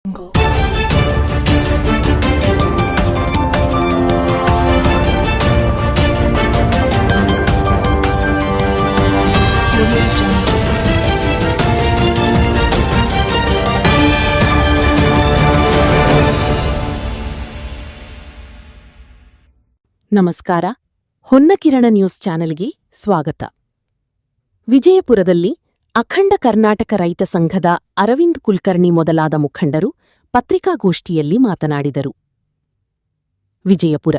ನಮಸ್ಕಾರ. ಹೊನ್ನಕಿರಣ ನ್ಯೂಸ್ ಚಾನೆಲ್ಗೆ ಸ್ವಾಗತ. ವಿಜಯಪುರದಲ್ಲಿ ಅಖಂಡ ಕರ್ನಾಟಕ ರೈತ ಸಂಘದ ಅರವಿಂದ್ ಕುಲಕರ್ಣಿ ಮೊದಲಾದ ಮುಖಂಡರು ಪತ್ರಿಕಾಗೋಷ್ಠಿಯಲ್ಲಿ ಮಾತನಾಡಿದರು. ವಿಜಯಪುರ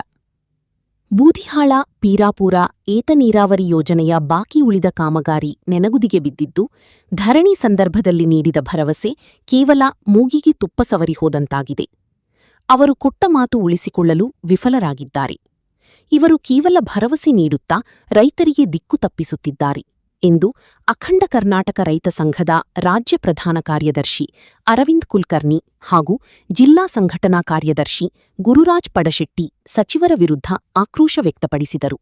ಬೂದಿಹಾಳ ಪೀರಾಪುರ ಏತ ನೀರಾವರಿ ಯೋಜನೆಯ ಬಾಕಿ ಉಳಿದ ಕಾಮಗಾರಿ ನೆನಗುದಿಗೆ ಬಿದ್ದಿದ್ದು, ಧರಣಿ ಸಂದರ್ಭದಲ್ಲಿ ನೀಡಿದ ಭರವಸೆ ಕೇವಲ ಮೂಗಿಗೆ ತುಪ್ಪ ಸವರಿ ಹೋದಂತಾಗಿದೆ. ಅವರು ಕೊಟ್ಟ ಮಾತು ಉಳಿಸಿಕೊಳ್ಳಲು ವಿಫಲರಾಗಿದ್ದಾರೆ. ಇವರು ಕೇವಲ ಭರವಸೆ ನೀಡುತ್ತಾ ರೈತರಿಗೆ ದಿಕ್ಕು ತಪ್ಪಿಸುತ್ತಿದ್ದಾರೆ ಎಂದು ಅಖಂಡ ಕರ್ನಾಟಕ ರೈತ ಸಂಘದ ರಾಜ್ಯ ಪ್ರಧಾನ ಕಾರ್ಯದರ್ಶಿ ಅರವಿಂದ್ ಕುಲಕರ್ಣಿ ಹಾಗೂ ಜಿಲ್ಲಾ ಸಂಘಟನಾ ಕಾರ್ಯದರ್ಶಿ ಗುರುರಾಜ್ ಪಡಶೆಟ್ಟಿ ಸಚಿವರ ವಿರುದ್ಧ ಆಕ್ರೋಶ ವ್ಯಕ್ತಪಡಿಸಿದರು.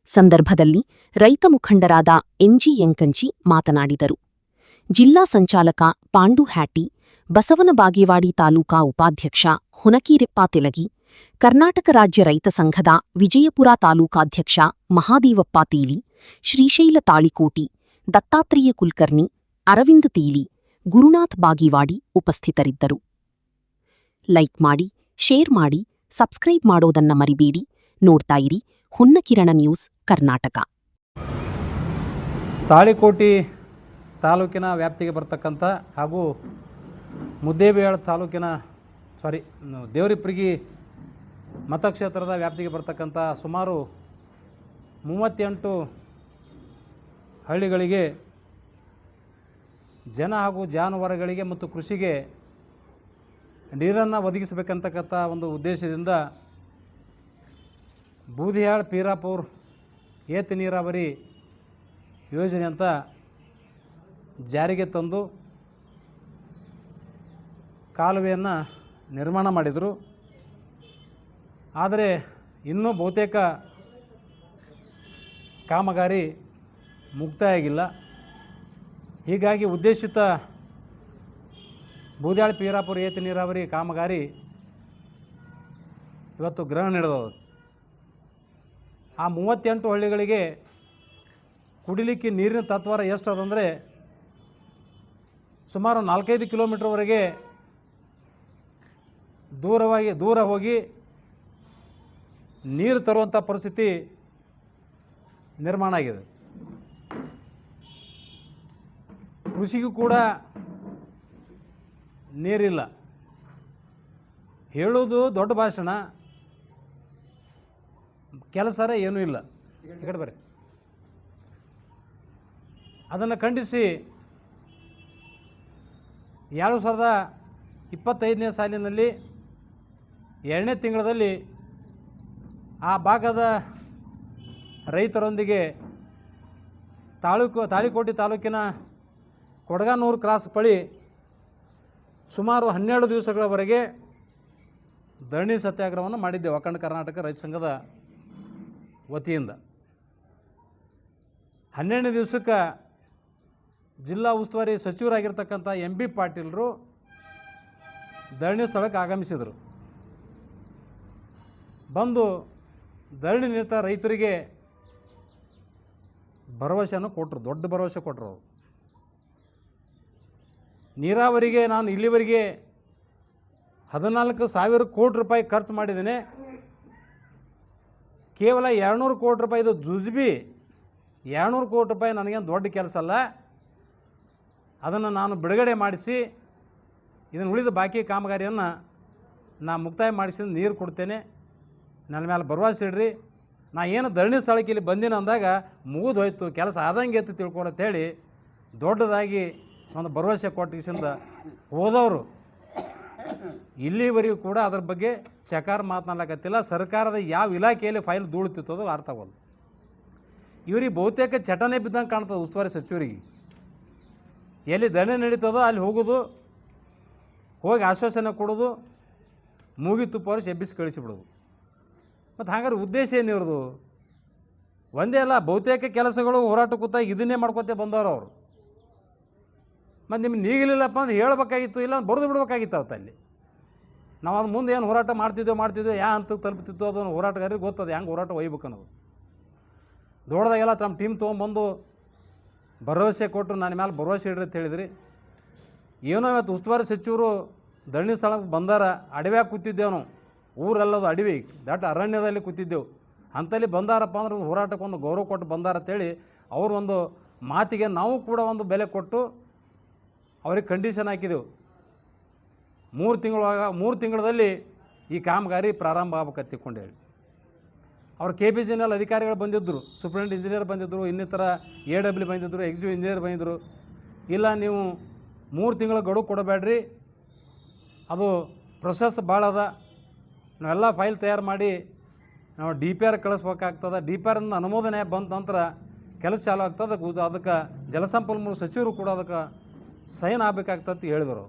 ಸಂದರ್ಭದಲ್ಲಿ ರೈತ ಮುಖಂಡರಾದ ಎಂಜಿ ಯಂಕಂಚಿ ಮಾತನಾಡಿದರು. ಜಿಲ್ಲಾ ಸಂಚಾಲಕ ಪಾಂಡು ಹ್ಯಾಟಿ, ಬಸವನ ಬಾಗೇವಾಡಿ ತಾಲೂಕಾ ಉಪಾಧ್ಯಕ್ಷ ಹುನಕೀರೆಪ್ಪ ತೆಲಗಿ, ಕರ್ನಾಟಕ ರಾಜ್ಯ ರೈತ ಸಂಘದ ವಿಜಯಪುರ ತಾಲೂಕಾಧ್ಯಕ್ಷ ಮಹಾದೇವಪ್ಪ ತೀಲಿ, ಶ್ರೀಶೈಲ ತಾಳಿಕೋಟಿ, ದತ್ತಾತ್ರೇಯ ಕುಲಕರ್ಣಿ, ಅರವಿಂದ್ ತೀಲಿ, ಗುರುನಾಥ್ ಬಾಗೇವಾಡಿ ಉಪಸ್ಥಿತರಿದ್ದರು. ಲೈಕ್ ಮಾಡಿ, ಶೇರ್ ಮಾಡಿ, ಸಬ್ಸ್ಕ್ರೈಬ್ ಮಾಡೋದನ್ನ ಮರಿಬೇಡಿ. ನೋಡ್ತಾ ಇರಿ ಹೊನ್ನಕಿರಣ ನ್ಯೂಸ್ ಕರ್ನಾಟಕ. ತಾಳಿಕೋಟಿ ತಾಲೂಕಿನ ವ್ಯಾಪ್ತಿಗೆ ಬರ್ತಕ್ಕಂಥ ಹಾಗೂ ಮುದ್ದೇಬಿಹಾಳ ತಾಲೂಕಿನ ದೇವರಿಪ್ರಗಿ ಮತಕ್ಷೇತ್ರದ ವ್ಯಾಪ್ತಿಗೆ ಬರ್ತಕ್ಕಂಥ ಸುಮಾರು 38 ಹಳ್ಳಿಗಳಿಗೆ ಜನ ಹಾಗೂ ಜಾನುವಾರುಗಳಿಗೆ ಮತ್ತು ಕೃಷಿಗೆ ನೀರನ್ನು ಒದಗಿಸಬೇಕಂತಕ್ಕಂಥ ಒಂದು ಉದ್ದೇಶದಿಂದ ಬೂದಿಹಾಳ್ ಪೀರಾಪುರ್ ಏತ ನೀರಾವರಿ ಯೋಜನೆ ಅಂತ ಜಾರಿಗೆ ತಂದು ಕಾಲುವೆಯನ್ನು ನಿರ್ಮಾಣ ಮಾಡಿದರು. ಆದರೆ ಇನ್ನೂ ಬಹುತೇಕ ಕಾಮಗಾರಿ ಮುಕ್ತಾಯ ಆಗಿಲ್ಲ. ಹೀಗಾಗಿ ಉದ್ದೇಶಿತ ಬೂದಿಹಾಳ್ ಪೀರಾಪುರ ಏತ ನೀರಾವರಿ ಕಾಮಗಾರಿ ಇವತ್ತು ಗ್ರಹಣ ನಡೆದವು. ಆ 38 ಹಳ್ಳಿಗಳಿಗೆ ಕುಡಿಲಿಕ್ಕೆ ನೀರಿನ ತತ್ವಾರ ಎಷ್ಟು ಅದಂದರೆ ಸುಮಾರು 4-5 ಕಿಲೋಮೀಟರ್ವರೆಗೆ ದೂರ ಹೋಗಿ ನೀರು ತರುವಂಥ ಪರಿಸ್ಥಿತಿ ನಿರ್ಮಾಣ ಆಗಿದೆ. ಕೃಷಿಗೂ ಕೂಡ ನೀರಿಲ್ಲ. ಹೇಳೋದು ದೊಡ್ಡ ಭಾಷಣ, ಕೆಲಸರೇ ಏನೂ ಇಲ್ಲ. ಈ ಕಡೆ ಬರ್ರಿ. ಅದನ್ನು ಖಂಡಿಸಿ 2025ನೇ ಸಾಲಿನಲ್ಲಿ 2ನೇ ತಿಂಗಳಲ್ಲಿ ಆ ಭಾಗದ ರೈತರೊಂದಿಗೆ ತಾಳಿಕೋಟಿ ತಾಲೂಕಿನ ಕೊಡಗಾನೂರು ಕ್ರಾಸ್ ಬಳಿ ಸುಮಾರು 12 ದಿವಸಗಳವರೆಗೆ ಧರಣಿ ಸತ್ಯಾಗ್ರಹವನ್ನು ಮಾಡಿದ್ದೆವು ಅಖಂಡ ಕರ್ನಾಟಕ ರೈತ ಸಂಘದ ವತಿಯಿಂದ. 12ನೇ ದಿವಸಕ್ಕೆ ಜಿಲ್ಲಾ ಉಸ್ತುವಾರಿ ಸಚಿವರಾಗಿರ್ತಕ್ಕಂಥ MB ಪಾಟೀಲರು ಧರಣಿ ಸ್ಥಳಕ್ಕೆ ಆಗಮಿಸಿದರು. ಬಂದು ಧರಣಿ ನಿರತ ರೈತರಿಗೆ ಭರವಸೆಯನ್ನು ಕೊಟ್ಟರು, ದೊಡ್ಡ ಭರವಸೆ ಕೊಟ್ಟರು. ನೀರಾವರಿಗೆ ನಾನು ಇಲ್ಲಿವರೆಗೆ 14,000 ಕೋಟಿ ರೂಪಾಯಿ ಖರ್ಚು ಮಾಡಿದ್ದೇನೆ. ಕೇವಲ 200 ಕೋಟಿ ರೂಪಾಯಿ ಇದು ಜುಜ್ಬಿ. 200 ಕೋಟಿ ರೂಪಾಯಿ ನನಗೇನು ದೊಡ್ಡ ಕೆಲಸ ಅಲ್ಲ. ಅದನ್ನು ನಾನು ಬಿಡುಗಡೆ ಮಾಡಿಸಿ ಇದನ್ನು ಉಳಿದ ಬಾಕಿ ಕಾಮಗಾರಿಯನ್ನು ನಾನು ಮುಕ್ತಾಯ ಮಾಡಿಸಿ ನೀರು ಕೊಡ್ತೇನೆ, ನನ್ನ ಮೇಲೆ ಭರವಸೆ ಇಡ್ರಿ. ನಾ ಏನು ಧರಣಿ ಸ್ಥಳಕ್ಕೆ ಇಲ್ಲಿ ಬಂದಿನ ಅಂದಾಗ ಮುಗಿದು ಹೋಯ್ತು, ಕೆಲಸ ಆದಂಗೆ ಎತ್ತು ತಿಳ್ಕೊಳತ್ತೇಳಿ ದೊಡ್ಡದಾಗಿ ಒಂದು ಭರವಸೆ ಕೊಟ್ಟಿಸಿಂದ ಹೋದವರು ಇಲ್ಲಿವರೆಗೂ ಕೂಡ ಅದ್ರ ಬಗ್ಗೆ ಚಕಾರ ಮಾತನಾಡಕತ್ತಿಲ್ಲ. ಸರ್ಕಾರದ ಯಾವ ಇಲಾಖೆಯಲ್ಲಿ ಫೈಲ್ ಧೂಳುತ್ತಿತ್ತದೋ ಅರ್ಥ ಆಗೋದು. ಇವರಿಗೆ ಬಹುತೇಕ ಚಟನೆ ಬಿದ್ದಂಗೆ ಕಾಣ್ತದೆ. ಉಸ್ತುವಾರಿ ಸಚಿವರಿಗೆ ಎಲ್ಲಿ ಧರಣಿ ನಡೀತದೋ ಅಲ್ಲಿ ಹೋಗೋದು, ಹೋಗಿ ಆಶ್ವಾಸನೆ ಕೊಡೋದು, ಮೂಗಿ ತುಪ್ಪವರಿಸಿ ಎಬ್ಬಿಸಿ ಕಳಿಸಿಬಿಡೋದು. ಮತ್ತು ಹಾಗಾದ್ರೆ ಉದ್ದೇಶ ಏನಿರೋದು? ಒಂದೇ ಅಲ್ಲ, ಬಹುತೇಕ ಕೆಲಸಗಳು ಹೋರಾಟ ಕೂತಾಗ ಇದನ್ನೇ ಮಾಡ್ಕೊತೇ ಬಂದವರು ಅವರು. ಮತ್ತು ನಿಮ್ಗೆ ನೀಗಲಿಲ್ಲಪ್ಪ ಅಂದ್ರೆ ಹೇಳ್ಬೇಕಾಗಿತ್ತು, ಇಲ್ಲ ಬರೆದು ಬಿಡ್ಬೇಕಾಗಿತ್ತು ಅವತ್ತು ಅಲ್ಲಿ. ನಾವು ಅದು ಮುಂದೆ ಏನು ಹೋರಾಟ ಮಾಡ್ತಿದ್ದೆವು ಯಾ ಹಂತಕ್ಕೆ ತಲುಪ್ತಿತ್ತು ಅದನ್ನು ಹೋರಾಟಗಾರರಿಗೆ ಗೊತ್ತದು ಹೆಂಗೆ ಹೋರಾಟ ಒಯ್ಬೇಕು ಅನ್ನೋದು. ದೊಡ್ಡದಾಗೆಲ್ಲ ತಮ್ಮ ಟೀಮ್ ತೊಗೊಂಬಂದು ಭರವಸೆ ಕೊಟ್ಟರು, ನನ್ನ ಮೇಲೆ ಭರವಸೆ ಇಡ್ರಿ ಅಂತ ಹೇಳಿದ್ರಿ. ಏನೋ ಇವತ್ತು ಉಸ್ತುವಾರಿ ಸಚಿವರು ಧರಣಿ ಸ್ಥಳಕ್ಕೆ ಬಂದಾರ, ಅಡವ್ಯಾಗ ಕೂತಿದ್ದೇವೆ ನಾವು, ಊರೆಲ್ಲದು ಅಡವಿ ದಟ್ಟ ಅರಣ್ಯದಲ್ಲಿ ಕೂತಿದ್ದೆವು. ಅಂಥಲ್ಲಿ ಬಂದಾರಪ್ಪ ಅಂದ್ರೆ ಒಂದು ಹೋರಾಟಕ್ಕೆ ಒಂದು ಗೌರವ ಕೊಟ್ಟು ಬಂದಾರ ಅಂತೇಳಿ ಅವರು ಒಂದು ಮಾತಿಗೆ ನಾವು ಕೂಡ ಒಂದು ಬೆಲೆ ಕೊಟ್ಟು ಅವ್ರಿಗೆ ಕಂಡೀಷನ್ ಹಾಕಿದೆವು. 3 ತಿಂಗಳಲ್ಲಿ ಈ ಕಾಮಗಾರಿ ಪ್ರಾರಂಭ ಆಗ್ಬೇಕಂತ ತಿಳ್ಕೊಂಡು ಹೇಳಿ. ಅವ್ರು KPCNL ಅಧಿಕಾರಿಗಳು ಬಂದಿದ್ದರು, ಸೂಪ್ರಿಂಟೆಂಡೆಂಟ್ ಇಂಜಿನಿಯರ್ ಬಂದಿದ್ದರು, ಇನ್ನಿತರ AW ಬಂದಿದ್ದರು, ಎಕ್ಸಿಕ್ಯೂಟಿವ್ ಇಂಜಿನಿಯರ್ ಬಂದಿದ್ದರು. ಇಲ್ಲ ನೀವು 3 ತಿಂಗಳ ಗಡುವು ಕೊಡಬೇಡ್ರಿ, ಅದು ಪ್ರೊಸೆಸ್ ಭಾಳ ಅದ, ನಾವೆಲ್ಲ ಫೈಲ್ ತಯಾರು ಮಾಡಿ ನಾವು DPR ಕಳಿಸ್ಬೇಕಾಗ್ತದೆ, DPR ಅನುಮೋದನೆ ಬಂದ ನಂತರ ಕೆಲಸ ಚಾಲು ಆಗ್ತದೆ. ಅದಕ್ಕೆ ಜಲಸಂಪನ್ಮೂಲ ಸಚಿವರು ಕೂಡ ಅದಕ್ಕೆ ಸೈನ್ ಆಗಬೇಕಾಗ್ತದೆ ಹೇಳಿದರು.